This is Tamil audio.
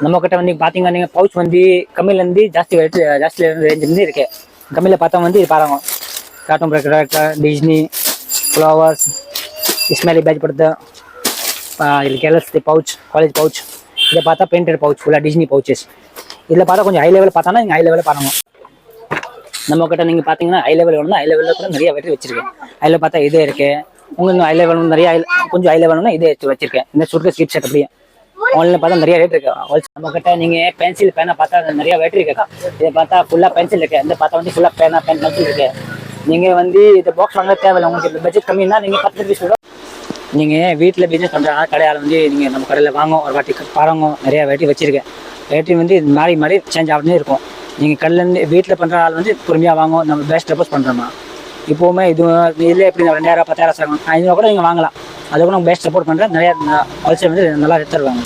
நம்ம கிட்ட வந்து பார்த்தீங்கன்னா நீங்கள் பவுச் வந்து கம்மியிலேருந்து ஜாஸ்தி ரேஞ்சிலேருந்து இருக்கு. கம்மியில் பார்த்தா வந்து இது பாருங்க, cartoon breaker, Disney, flowers, Ismaili batch படுத்து, இது கேலஸ் பவுச், காலேஜ் பவுச். இதை பார்த்தா பெயிண்டட் பவுச், ஃபுல்லாக டிஸ்னி பவுச்சஸ். இதில் பார்த்தா கொஞ்சம் ஹை லெவல் பார்த்தோன்னா நீங்கள் ஹை லெவலில் பாருங்க. நம்ம கிட்ட நீங்கள் பார்த்தீங்கன்னா ஹை லெவல் வேணும்னா ஹை லெவலில் கூட நிறைய வெரைட்டி வச்சிருக்கேன். அதில் பார்த்தா இதே இருக்கு. உங்களுக்கு ஹை லெவல் நிறைய கொஞ்சம் ஹை லெவல்னா இதே வச்சிருக்கேன். இந்த சுருக்க ஸ்லிப் செட் அப்படியே ஆன்லைனில் பார்த்தா நிறைய ரேட் இருக்கு. நம்ம கிட்ட நீங்கள் பென்சில் பேனா பார்த்தா நிறைய வெரைட்டி இருக்கா. இதை பார்த்தா ஃபுல்லாக பென்சில் இருக்கு. இந்த பார்த்தா வந்து ஃபுல்லாக பேனா பென்சில் இருக்கு. நீங்கள் வந்து இந்த பாக்ஸ் வாங்க தேவையில்லை. உங்களுக்கு பட்ஜெட் கம்மின்னா நீங்கள் 10 பீஸ் கூட நீங்கள் வீட்டில் பிஸ்னஸ் பண்ணுற கடையால் வந்து நீங்கள் நம்ம கடையில் வாங்க ஒரு வாட்டி பாருங்க. நிறைய வெரைட்டி வச்சிருக்கேன். வெரைட்டி வந்து மாறி சேஞ்ச் ஆகிட்டே இருக்கும். நீங்கள் கடையிலேருந்து வீட்டில் பண்ணுற ஆள் வந்து பொறுமையாக வாங்க. நம்ம பெஸ்ட் ரெப்போஸ் பண்ணுறோமா இப்போவுமே இதில் எப்படி 2000 10,000 500 கூட நீங்கள் வாங்கலாம். அதை கூட நம்ம பெஸ்ட் சப்போர்ட் பண்ணுறேன். நிறையா ஹோல்சேல் வந்து நல்லா எடுத்துருவாங்க.